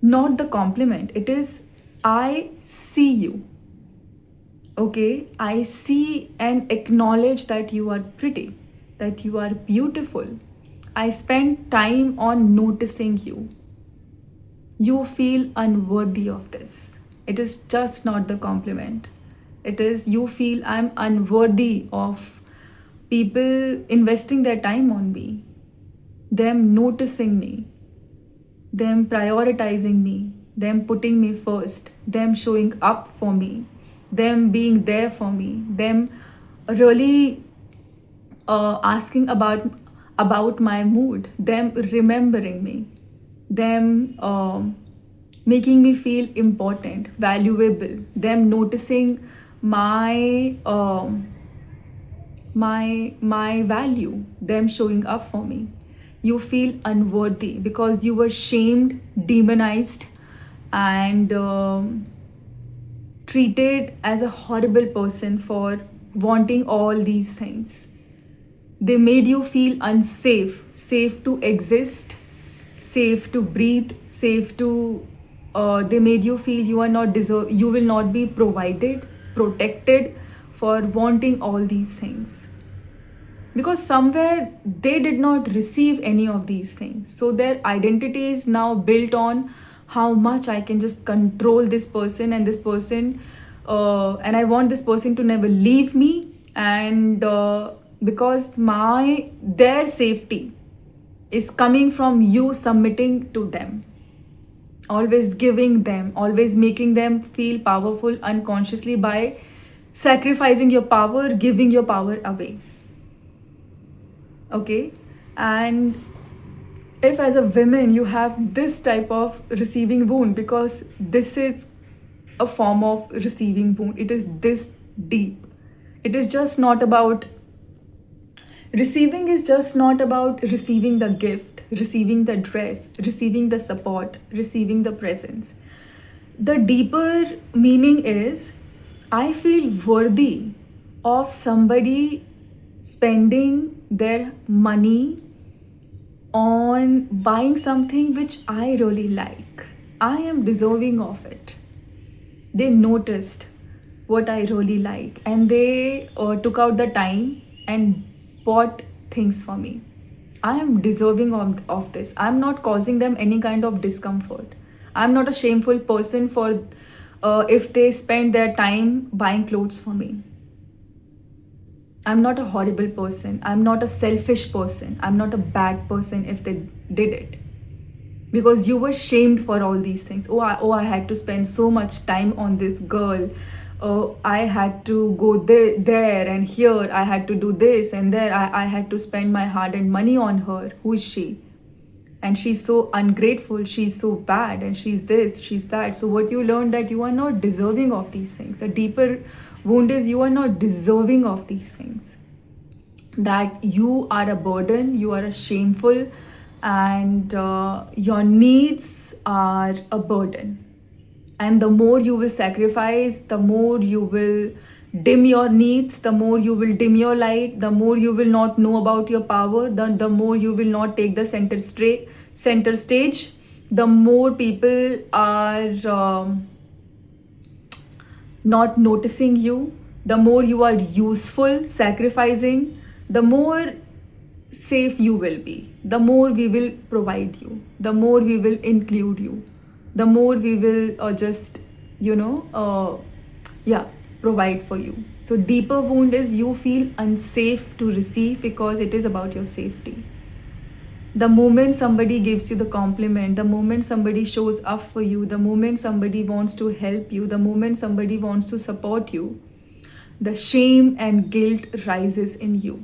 not the compliment, it is, I see you. Okay, I see and acknowledge that you are pretty, that you are beautiful. I spend time on noticing you. You feel unworthy of this. It is just not the compliment. It is, you feel I'm unworthy of people investing their time on me, them noticing me, them prioritizing me, them putting me first, them showing up for me, them being there for me, them really asking about my mood, them remembering me, them making me feel important, valuable, them noticing my my value, them showing up for me. You feel unworthy because you were shamed, demonized, and treated as a horrible person for wanting all these things. They made you feel unsafe, safe to exist, safe to breathe, safe to. They made you feel you are not deserve. You will not be provided, protected for wanting all these things. Because somewhere they did not receive any of these things. So their identity is now built on how much I can just control this person, and this person, and I want this person to never leave me. And because their safety is coming from you submitting to them, always giving them, always making them feel powerful unconsciously by sacrificing your power, giving your power away. Okay. And if as a woman you have this type of receiving wound, because this is a form of receiving wound, it is this deep. It is just not about receiving, is just not about receiving the gift, receiving the dress, receiving the support, receiving the presence. The deeper meaning is I feel worthy of somebody spending their money on buying something which I really like. I am deserving of it. They noticed what I really like, and they took out the time and bought things for me. I am deserving of this. I'm not causing them any kind of discomfort. I'm not a shameful person for if they spend their time buying clothes for me. I'm not a horrible person. I'm not a selfish person. I'm not a bad person if they did it. Because you were shamed for all these things. I had to spend so much time on this girl. Oh, I had to go there and here. I had to do this and there. I had to spend my hard-earned money on her. Who is she? And she's so ungrateful, she's so bad, and she's this, she's that. So what you learn, that you are not deserving of these things. The deeper wound is you are not deserving of these things, that you are a burden, you are a shameful, and your needs are a burden. And the more you will sacrifice, the more you will dim your needs, the more you will dim your light, the more you will not know about your power, the more you will not take the center stage, the more people are not noticing you, the more you are useful, sacrificing, the more safe you will be, the more we will provide you, the more we will include you, the more we will provide for you. So deeper wound is you feel unsafe to receive because it is about your safety. The moment somebody gives you the compliment, the moment somebody shows up for you, the moment somebody wants to help you, the moment somebody wants to support you, the shame and guilt rises in you.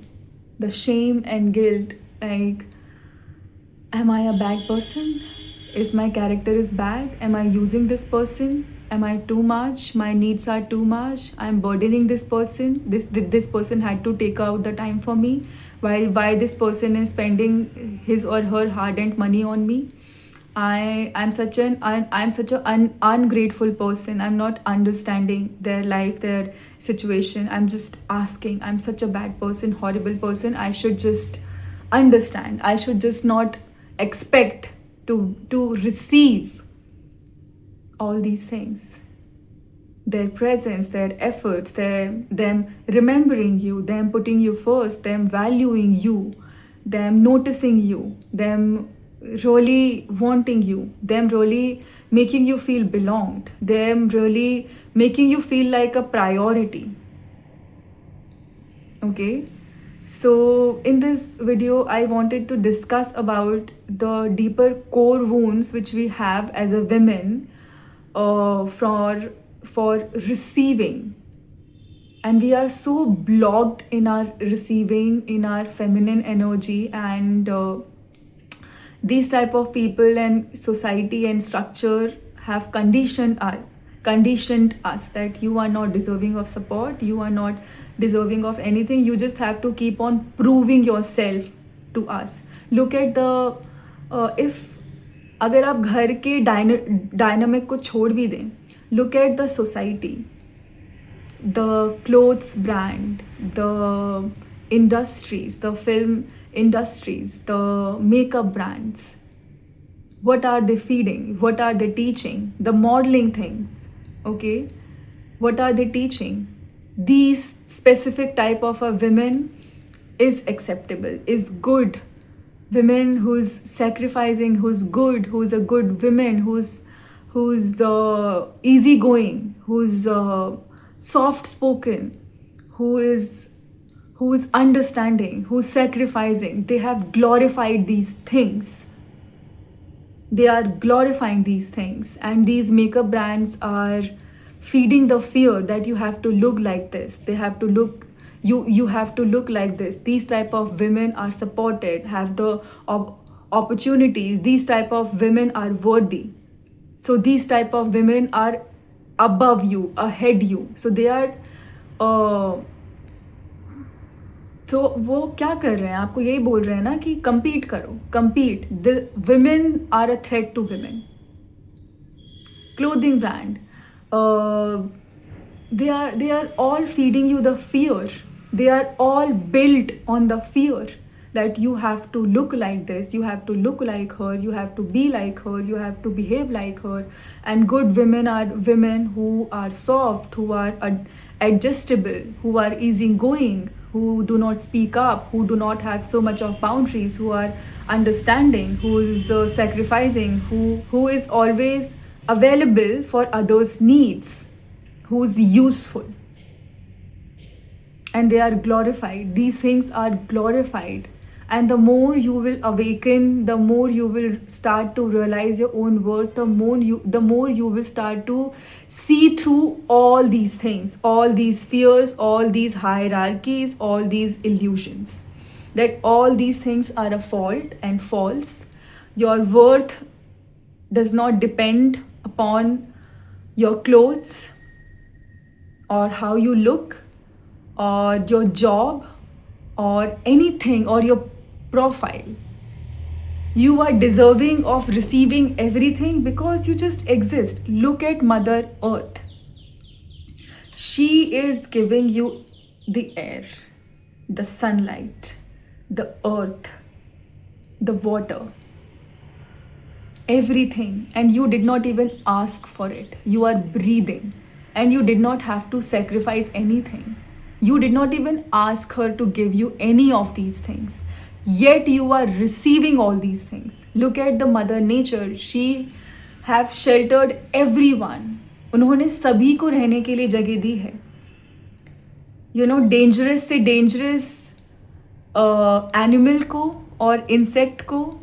The shame and guilt, like, am I a bad person? Is my character is bad? Am I using this person? Am I too much? My needs are too much. I'm burdening this person. This person had to take out the time for me. Why this person is spending his or her hard-earned money on me? I'm such an ungrateful person. I'm not understanding their life, their situation. I'm just asking. I'm such a bad person, horrible person. I should just understand. I should just not expect to receive all these things. Their presence, their efforts, them remembering you, them putting you first, them valuing you, them noticing you, them really wanting you, them really making you feel belonged, them really making you feel like a priority. Okay. So in this video, I wanted to discuss about the deeper core wounds which we have as a women for receiving and we are so blocked in our receiving, in our feminine energy, and these type of people and society and structure have conditioned us that you are not deserving of support, you are not deserving of anything, you just have to keep on proving yourself to us. Look at the if अगर आप घर के dynamic को छोड़ भी दें, look at the society, the clothes brand, the industries, the film industries, the makeup brands. What are they feeding? What are they teaching? The modeling things, okay? What are they teaching? These specific type of a women is acceptable, is good. Women who's sacrificing, who's good, who's a good woman, who's easygoing, who's soft spoken, who is understanding, who's sacrificing. They have glorified these things. They are glorifying these things, and these makeup brands are feeding the fear that you have to look like this. They have to look, you have to look like this. These type of women are supported, have the opportunities. These type of women are worthy. So these type of women are above you, ahead you. So they are तो वो क्या कर रहे हैं, आपको यही बोल रहे हैं ना कि compete करो, compete. The women are a threat to women. Clothing brand, they are all feeding you the fear. They are all built on the fear that you have to look like this, you have to look like her, you have to be like her, you have to behave like her. And good women are women who are soft, who are adjustable, who are easygoing, who do not speak up, who do not have so much of boundaries, who are understanding, who is sacrificing, who is always available for others' needs, who's useful. And they are glorified. These things are glorified. And the more you will awaken, the more you will start to realize your own worth, the more you will start to see through all these things, all these fears, all these hierarchies, all these illusions. That all these things are a fault and false. Your worth does not depend upon your clothes or how you look or your job or anything or your profile. You are deserving of receiving everything because you just exist. Look at Mother Earth. She is giving you the air, the sunlight, the earth, the water, everything, and you did not even ask for it. You are breathing and you did not have to sacrifice anything. You did not even ask her to give you any of these things. Yet you are receiving all these things. Look at the Mother Nature. She have sheltered everyone. उन्होंने सभी को रहने के लिए जगह दी है. You know, dangerous से dangerous animal को और इंसेक्ट को,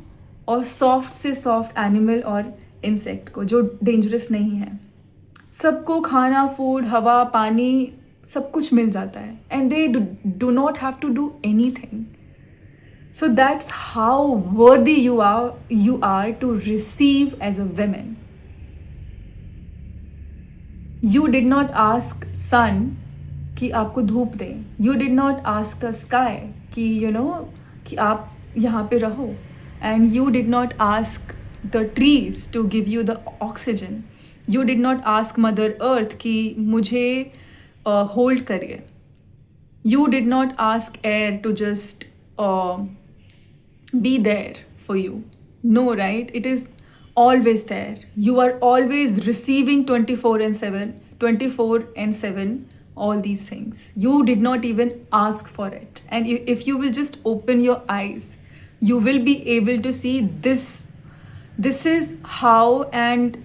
और सॉफ्ट से सॉफ्ट एनिमल और इंसेक्ट को जो डेंजरस नहीं है. सबको खाना, फूड, हवा, पानी सब कुछ मिल जाता है. And they do not have to do anything. So that's how worthy you are to receive as a woman. You did not ask sun कि आपको धूप दें. You did not ask the sky कि कि आप यहाँ पे रहो. And you did not ask the trees to give you the oxygen. You did not ask Mother Earth कि मुझे hold करिए. You did not ask air to just be there for you. No, right? It is always there. You are always receiving 24/7 all these things. You did not even ask for it. And if you will just open your eyes, you will be able to see this. This is how, and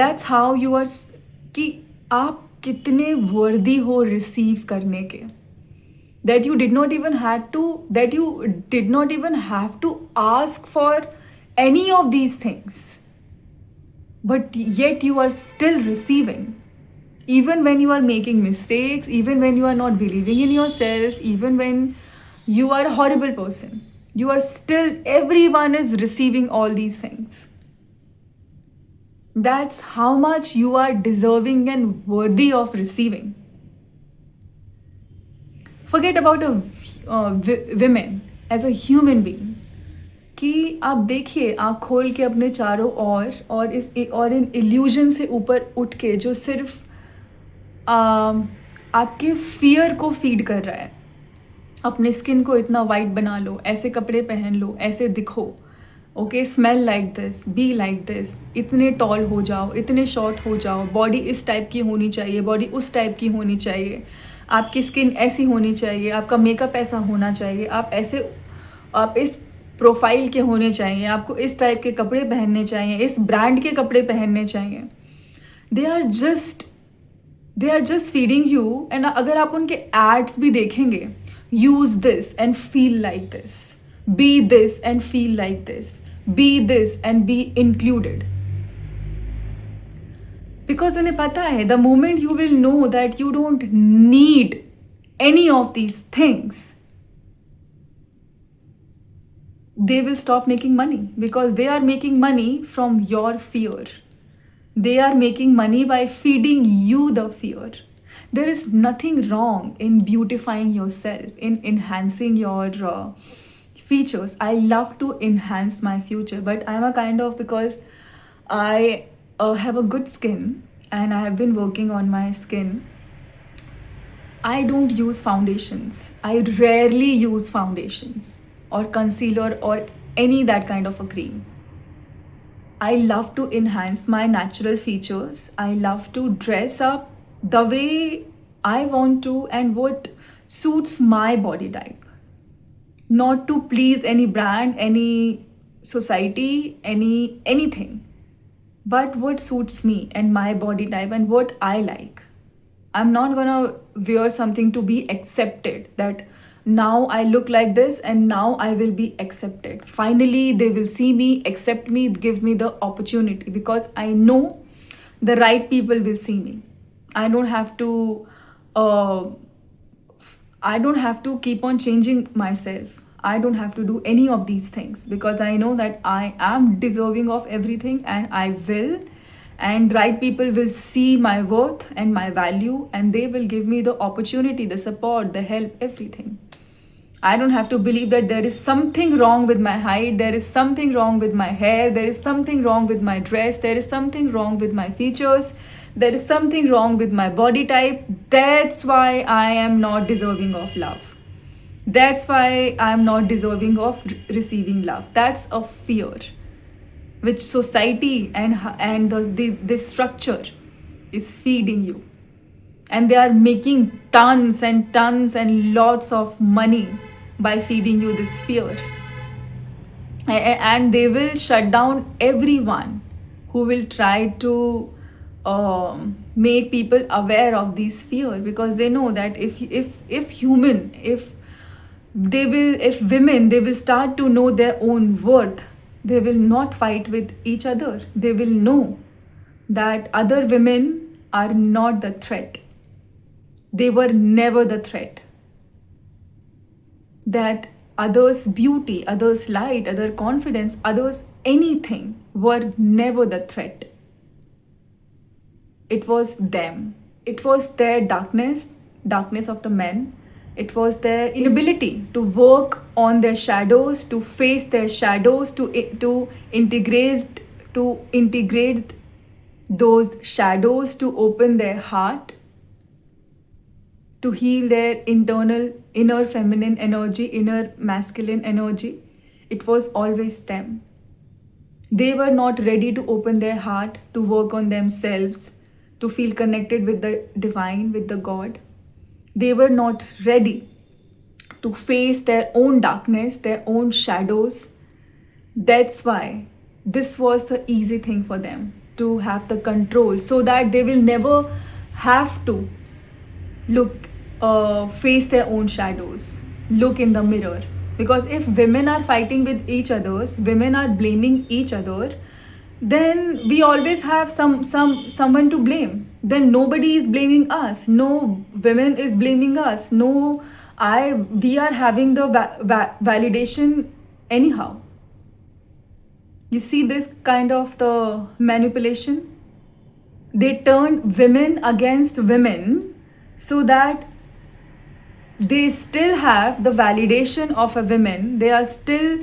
that's how you are कि आप कितने worthy हो receive करने के. That you did not even have to ask for any of these things, but yet you are still receiving. Even when you are making mistakes, even when you are not believing in yourself, even when you are a horrible person, you are still, everyone is receiving all these things. That's how much you are deserving and worthy of receiving. Forget about a women as a human being. कि आप देखिए आँख खोल के अपने चारों और इस और इन इल्यूजन से ऊपर उठ के जो सिर्फ आपके फियर को फीड कर रहा है. अपने स्किन को इतना वाइट बना लो, ऐसे कपड़े पहन लो, ऐसे दिखो, okay, smell like this, be like this, इतने टॉल हो जाओ, इतने शॉर्ट हो जाओ, बॉडी इस टाइप की होनी चाहिए, बॉडी उस टाइप की होनी चाहिए, आपकी स्किन ऐसी होनी चाहिए, आपका मेकअप ऐसा होना चाहिए, आप इस प्रोफाइल के होने चाहिए, आपको इस टाइप के कपड़े पहनने चाहिए, इस ब्रांड के कपड़े पहनने चाहिए. They are just feeding you. And अगर आप उनके एड्स भी देखेंगे, use this and feel like this, be this and feel like this, be this and be included. Because उन्हें पता है the moment you will know that you don't need any of these things, they will stop making money, because they are making money from your fear. They are making money by feeding you the fear. There is nothing wrong in beautifying yourself, in enhancing your features. I love to enhance my future, but I'm a kind of, because I have a good skin and I have been working on my skin, I don't use foundations. I rarely use foundations or concealer or any that kind of a cream. I love to enhance my natural features. I love to dress up the way I want to and what suits my body type. Not to please any brand, any society, anything, but what suits me and my body type and what I like. I'm not gonna wear something to be accepted, that now I look like this and now I will be accepted. Finally, they will see me, accept me, give me the opportunity, because I know the right people will see me. I don't have to keep on changing myself. I don't have to do any of these things, because I know that I am deserving of everything, and I will. And right people will see my worth and my value, and they will give me the opportunity, the support, the help, everything. I don't have to believe that there is something wrong with my height, there is something wrong with my hair, there is something wrong with my dress, there is something wrong with my features, there is something wrong with my body type. That's why I am not deserving of love. That's why I am not deserving of receiving love. That's a fear which society and this structure is feeding you, and they are making tons and tons and lots of money by feeding you this fear. And they will shut down everyone who will try to make people aware of these fear, because they know that if women, they will start to know their own worth, they will not fight with each other. They will know that other women are not the threat. They were never the threat. That others' beauty, others' light, others' confidence, others' anything were never the threat. It was them. It was their darkness of the men. It was their inability to work on their shadows, to face their shadows, to integrate those shadows, to open their heart, to heal their inner feminine energy, inner masculine energy. It was always them. They were not ready to open their heart, to work on themselves, to feel connected with the divine, with the God. They were not ready to face their own darkness, their own shadows. That's why this was the easy thing for them, to have the control, so that they will never have to face their own shadows, look in the mirror. Because if women are fighting with each other, women are blaming each other, then we always have someone to blame. then nobody is blaming us. No women is blaming us. No, we are having the validation anyhow. You see this kind of the manipulation? They turn women against women so that they still have the validation of a woman. They are still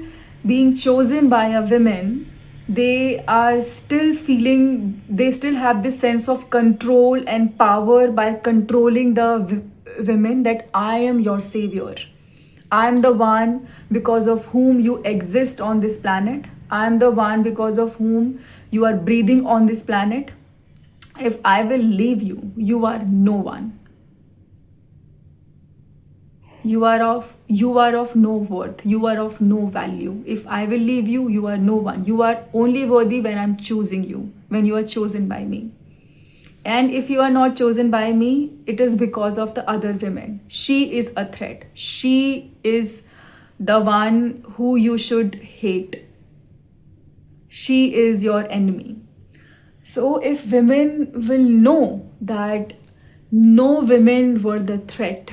being chosen by a woman. They are still feeling, they still have this sense of control and power by controlling the women, that I am your savior. I am the one because of whom you exist on this planet. I am the one because of whom you are breathing on this planet. If I will leave you, you are no one. You are of no worth. You are of no value. If I will leave you, you are no one. You are only worthy when I'm choosing you, when you are chosen by me. And if you are not chosen by me, it is because of the other women. She is a threat. She is the one who you should hate. She is your enemy. So if women will know that no women were the threat,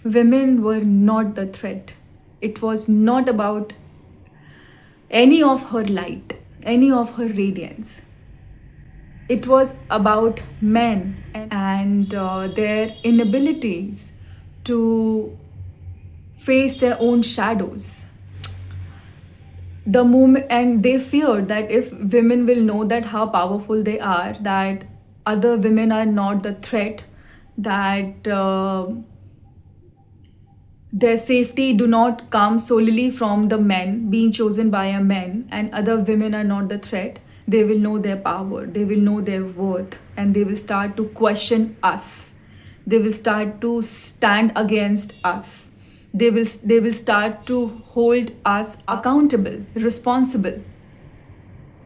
women were not the threat. It was not about any of her light, any of her radiance. It was about men and their inabilities to face their own shadows. The moment, and they feared that if women will know that how powerful they are, that other women are not the threat, that their safety do not come solely from the men being chosen by a man, and other women are not the threat, they will know their power, they will know their worth, and they will start to question us. They will start to stand against us. They will start to hold us accountable, responsible.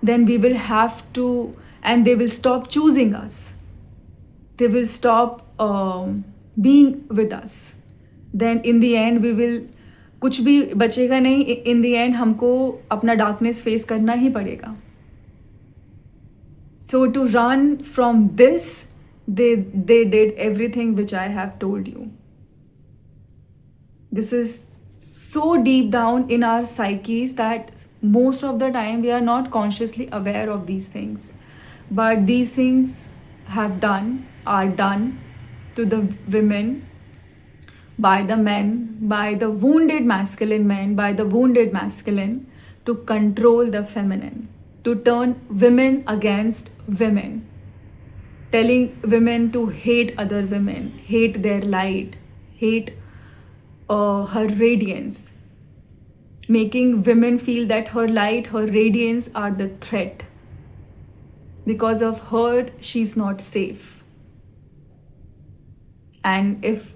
Then we will have to, and they will stop choosing us. They will stop being with us. Then in the end we will, कुछ भी बचेगा नहीं. In the end हमको अपना darkness face करना ही पड़ेगा. So to run from this, they did everything which I have told you. This is so deep down in our psyches that most of the time we are not consciously aware of these things. But these things are done to the women by the men, by the wounded masculine men, by the wounded masculine, to control the feminine, to turn women against women, telling women to hate other women, hate their light, hate her radiance, making women feel that her light, her radiance are the threat. Because of her, she's not safe. And if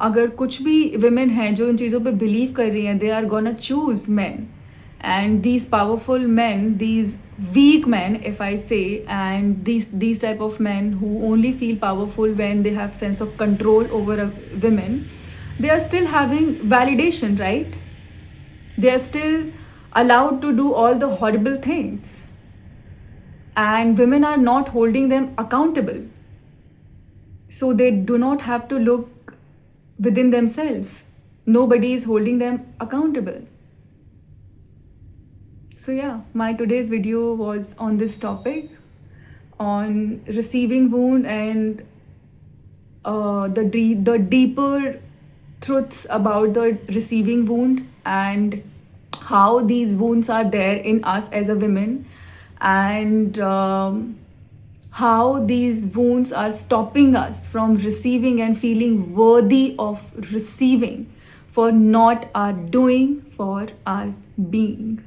अगर कुछ भी women हैं जो इन चीज़ों पे believe कर रही हैं, they are gonna choose men. And these powerful men, these weak men, if I say, and these type of men who only feel powerful when they have sense of control over a women, they are still having validation, right? They are still allowed to do all the horrible things. And women are not holding them accountable. So they do not have to look within themselves. Nobody is holding them accountable. So yeah, my today's video was on this topic, on receiving wound and the deeper truths about the receiving wound, and how these wounds are there in us as a women, and how these wounds are stopping us from receiving and feeling worthy of receiving, for not our doing, for our being.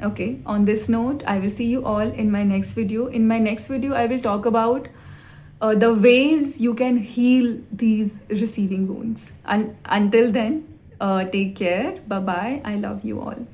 Okay, on this note, I will see you all in my next video. In my next video, I will talk about the ways you can heal these receiving wounds. And until then, take care. Bye-bye. I love you all.